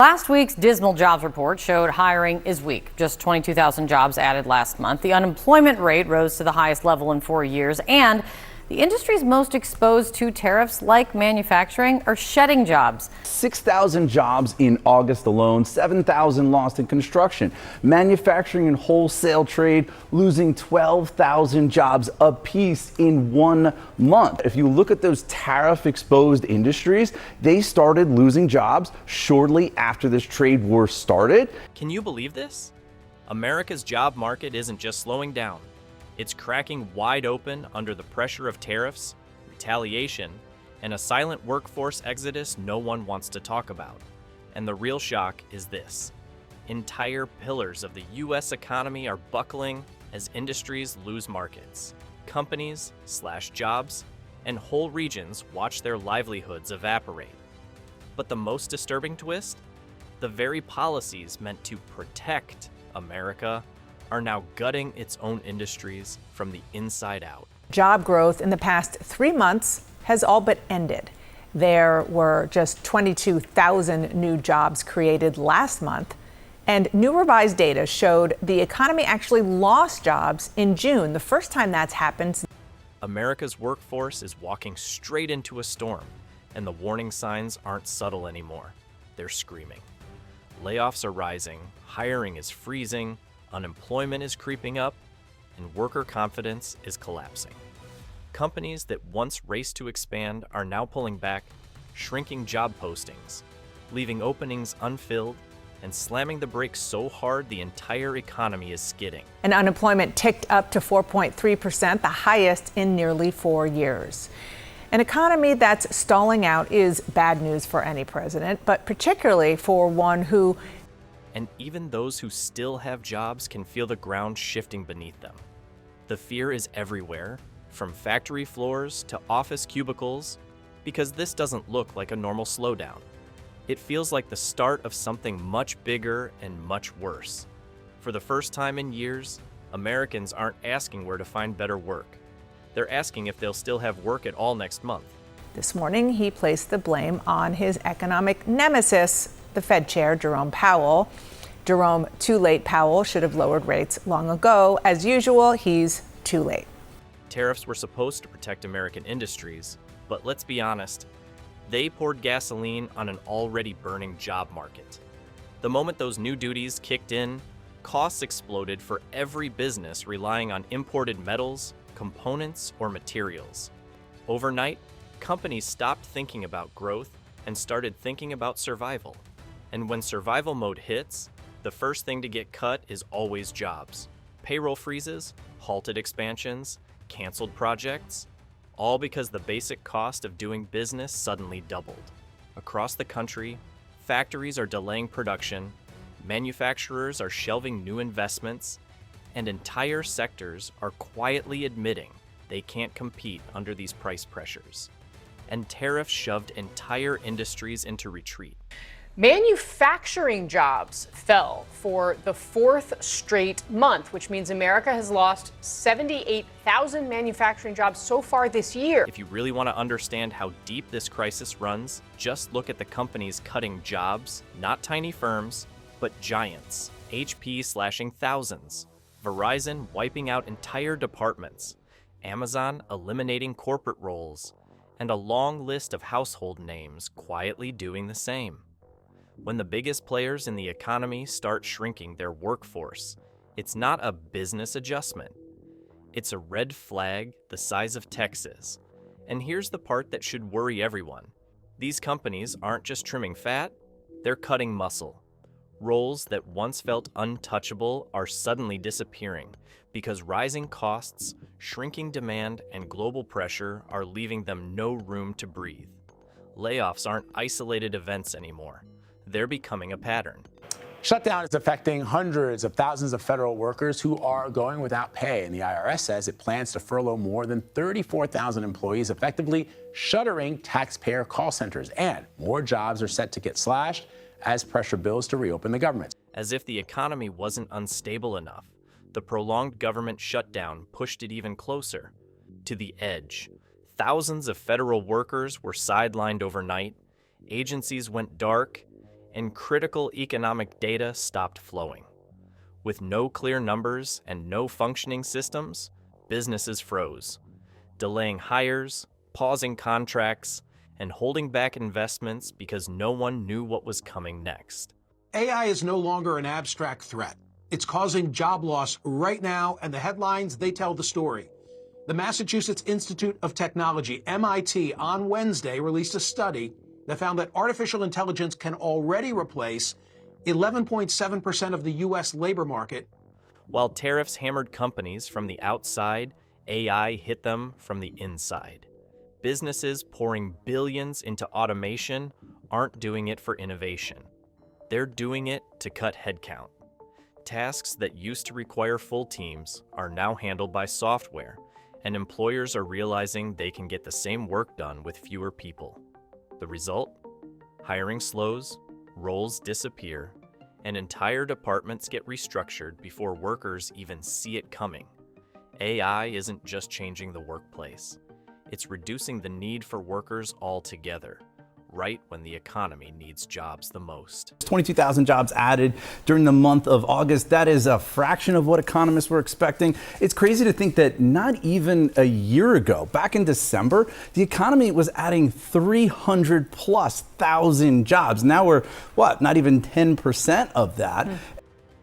Last week's dismal jobs report showed hiring is weak. Just 22,000 jobs added last month. The unemployment rate rose to the highest level in 4 years, and the industries most exposed to tariffs, like manufacturing, are shedding jobs. 6,000 jobs in August alone, 7,000 lost in construction. Manufacturing and wholesale trade losing 12,000 jobs apiece in 1 month. If you look at those tariff-exposed industries, they started losing jobs shortly after this trade war started. Can you believe this? America's job market isn't just slowing down. It's cracking wide open under the pressure of tariffs, retaliation, and a silent workforce exodus no one wants to talk about. And the real shock is this: entire pillars of the U.S. economy are buckling as industries lose markets. Companies slash jobs, and whole regions watch their livelihoods evaporate. But the most disturbing twist? The very policies meant to protect America are now gutting its own industries from the inside out. Job growth in the past 3 months has all but ended. There were just 22,000 new jobs created last month, and new revised data showed the economy actually lost jobs in June, the first time that's happened. America's workforce is walking straight into a storm, and the warning signs aren't subtle anymore. They're screaming. Layoffs are rising, hiring is freezing, unemployment is creeping up, and worker confidence is collapsing. Companies that once raced to expand are now pulling back, shrinking job postings, leaving openings unfilled, and slamming the brakes so hard the entire economy is skidding. And unemployment ticked up to 4.3%, the highest in nearly 4 years. An economy that's stalling out is bad news for any president, but particularly for one who... And even those who still have jobs can feel the ground shifting beneath them. The fear is everywhere, from factory floors to office cubicles, because this doesn't look like a normal slowdown. It feels like the start of something much bigger and much worse. For the first time in years, Americans aren't asking where to find better work. They're asking if they'll still have work at all next month. This morning, he placed the blame on his economic nemesis, the Fed chair, Jerome Powell. Jerome, too late. Powell should have lowered rates long ago. As usual, he's too late. Tariffs were supposed to protect American industries, but let's be honest, they poured gasoline on an already burning job market. The moment those new duties kicked in, costs exploded for every business relying on imported metals, components, or materials. Overnight, companies stopped thinking about growth and started thinking about survival. And when survival mode hits, the first thing to get cut is always jobs. Payroll freezes, halted expansions, canceled projects, all because the basic cost of doing business suddenly doubled. Across the country, factories are delaying production, manufacturers are shelving new investments, and entire sectors are quietly admitting they can't compete under these price pressures. And tariffs shoved entire industries into retreat. Manufacturing jobs fell for the 4th straight month, which means America has lost 78,000 manufacturing jobs so far this year. If you really want to understand how deep this crisis runs, just look at the companies cutting jobs, not tiny firms, but giants. HP slashing thousands, Verizon wiping out entire departments, Amazon eliminating corporate roles, and a long list of household names quietly doing the same. When the biggest players in the economy start shrinking their workforce, it's not a business adjustment. It's a red flag the size of Texas. And here's the part that should worry everyone. These companies aren't just trimming fat, they're cutting muscle. Roles that once felt untouchable are suddenly disappearing because rising costs, shrinking demand, and global pressure are leaving them no room to breathe. Layoffs aren't isolated events anymore. They're becoming a pattern. Shutdown is affecting hundreds of thousands of federal workers who are going without pay, and the IRS says it plans to furlough more than 34,000 employees, effectively shuttering taxpayer call centers. And more jobs are set to get slashed as pressure builds to reopen the government. As if the economy wasn't unstable enough, the prolonged government shutdown pushed it even closer to the edge. Thousands of federal workers were sidelined overnight, agencies went dark, and critical economic data stopped flowing. With no clear numbers and no functioning systems, businesses froze, delaying hires, pausing contracts, and holding back investments because no one knew what was coming next. AI is no longer an abstract threat. It's causing job loss right now, and the headlines, they tell the story. The Massachusetts Institute of Technology, MIT, on Wednesday released a study that found that artificial intelligence can already replace 11.7% of the U.S. labor market. While tariffs hammered companies from the outside, AI hit them from the inside. Businesses pouring billions into automation aren't doing it for innovation. They're doing it to cut headcount. Tasks that used to require full teams are now handled by software, and employers are realizing they can get the same work done with fewer people. The result? Hiring slows, roles disappear, and entire departments get restructured before workers even see it coming. AI isn't just changing the workplace. It's reducing the need for workers altogether, right when the economy needs jobs the most. 22,000 jobs added during the month of August. That is a fraction of what economists were expecting. It's crazy to think that not even a year ago, back in December, the economy was adding 300,000+ jobs. Now we're, not even 10% of that.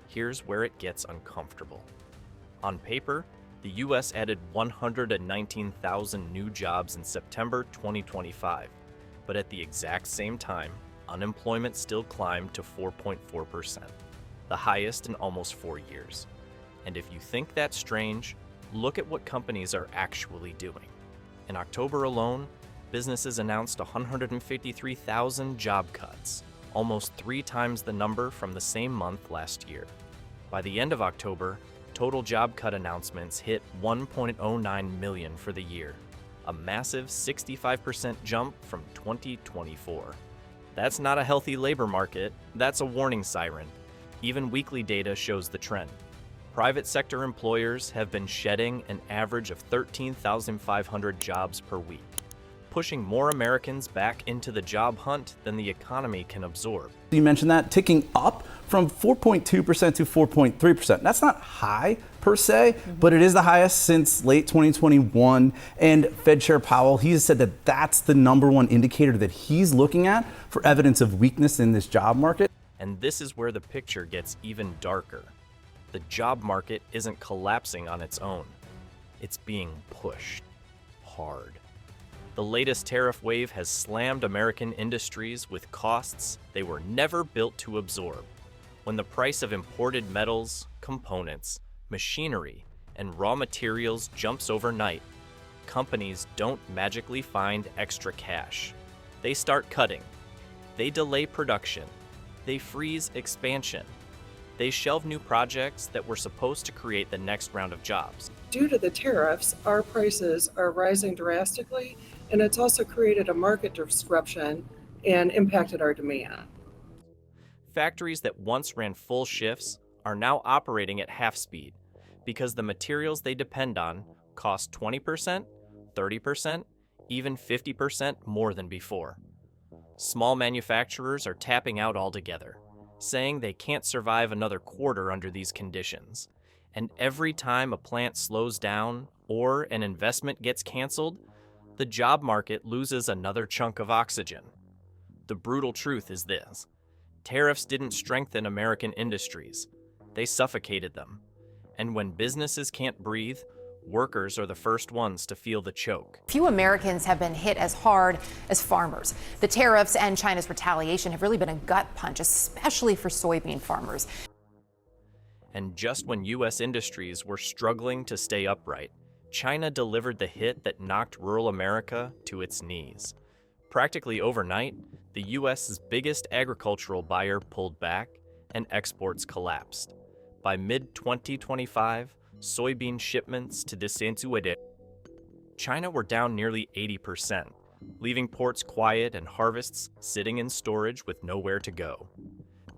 Here's where it gets uncomfortable. On paper, the U.S. added 119,000 new jobs in September 2025. But at the exact same time, unemployment still climbed to 4.4%, the highest in almost 4 years. And if you think that's strange, look at what companies are actually doing. In October alone, businesses announced 153,000 job cuts, almost 3 times the number from the same month last year. By the end of October, total job cut announcements hit 1.09 million for the year, a massive 65% jump from 2024. That's not a healthy labor market, that's a warning siren. Even weekly data shows the trend. Private sector employers have been shedding an average of 13,500 jobs per week, pushing more Americans back into the job hunt than the economy can absorb. You mentioned that ticking up from 4.2% to 4.3%. That's not high per se, but it is the highest since late 2021. And Fed Chair Powell, he has said that that's the number one indicator that he's looking at for evidence of weakness in this job market. And this is where the picture gets even darker. The job market isn't collapsing on its own. It's being pushed hard. The latest tariff wave has slammed American industries with costs they were never built to absorb. When the price of imported metals, components, machinery, and raw materials jumps overnight, companies don't magically find extra cash. They start cutting. They delay production. They freeze expansion. They shelve new projects that were supposed to create the next round of jobs. Due to the tariffs, our prices are rising drastically, and it's also created a market disruption and impacted our demand. Factories that once ran full shifts are now operating at half speed because the materials they depend on cost 20%, 30%, even 50% more than before. Small manufacturers are tapping out altogether, saying they can't survive another quarter under these conditions. And every time a plant slows down or an investment gets canceled, the job market loses another chunk of oxygen. The brutal truth is this: tariffs didn't strengthen American industries, they suffocated them. And when businesses can't breathe, workers are the first ones to feel the choke. Few Americans have been hit as hard as farmers. The tariffs and China's retaliation have really been a gut punch, especially for soybean farmers. And just when U.S. industries were struggling to stay upright, China delivered the hit that knocked rural America to its knees. Practically overnight, the U.S.'s biggest agricultural buyer pulled back and exports collapsed. By mid-2025, soybean shipments to China were down nearly 80%, leaving ports quiet and harvests sitting in storage with nowhere to go.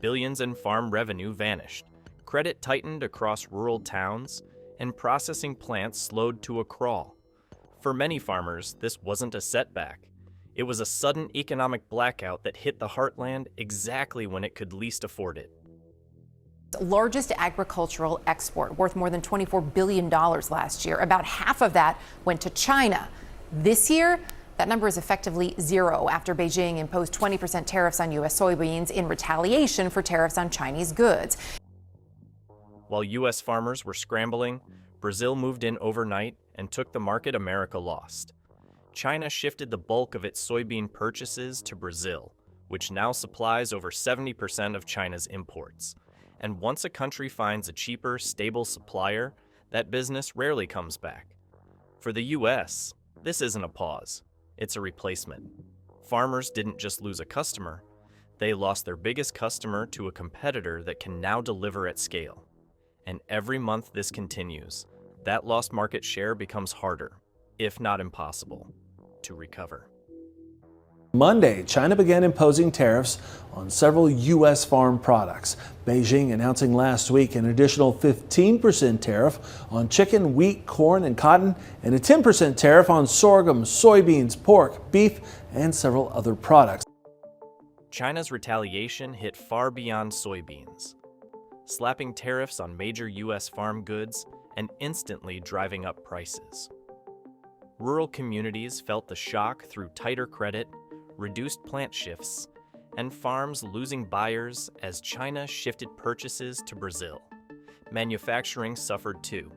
Billions in farm revenue vanished, credit tightened across rural towns, and processing plants slowed to a crawl. For many farmers, this wasn't a setback. It was a sudden economic blackout that hit the heartland exactly when it could least afford it. Largest agricultural export, worth more than $24 billion last year. About half of that went to China. This year, that number is effectively zero after Beijing imposed 20% tariffs on U.S. soybeans in retaliation for tariffs on Chinese goods. While U.S. farmers were scrambling, Brazil moved in overnight and took the market America lost. China shifted the bulk of its soybean purchases to Brazil, which now supplies over 70% of China's imports. And once a country finds a cheaper, stable supplier, that business rarely comes back. For the U.S., this isn't a pause, it's a replacement. Farmers didn't just lose a customer, they lost their biggest customer to a competitor that can now deliver at scale. And every month this continues, that lost market share becomes harder, if not impossible, to recover. Monday, China began imposing tariffs on several U.S. farm products. Beijing announcing last week an additional 15% tariff on chicken, wheat, corn, and cotton, and a 10% tariff on sorghum, soybeans, pork, beef, and several other products. China's retaliation hit far beyond soybeans, slapping tariffs on major U.S. farm goods and instantly driving up prices. Rural communities felt the shock through tighter credit, reduced plant shifts, and farms losing buyers as China shifted purchases to Brazil. Manufacturing suffered too.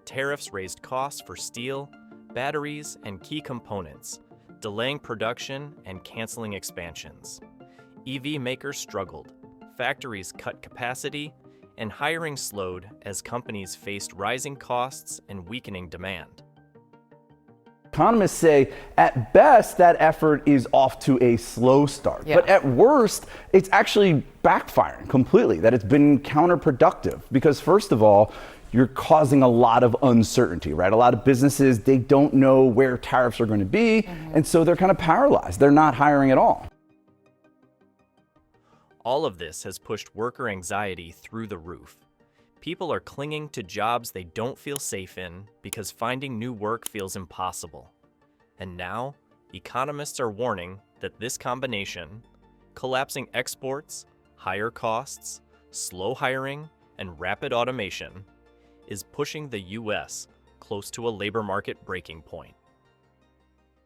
Tariffs raised costs for steel, batteries, and key components, delaying production and canceling expansions. EV makers struggled, factories cut capacity, and hiring slowed as companies faced rising costs and weakening demand. Economists say at best that effort is off to a slow start, but at worst it's actually backfiring completely, that it's been counterproductive because first of all, you're causing a lot of uncertainty, right? A lot of businesses, they don't know where tariffs are going to be, and so they're kind of paralyzed. They're not hiring at all. All of this has pushed worker anxiety through the roof. People are clinging to jobs they don't feel safe in because finding new work feels impossible. And now, economists are warning that this combination, collapsing exports, higher costs, slow hiring, and rapid automation, is pushing the U.S. close to a labor market breaking point.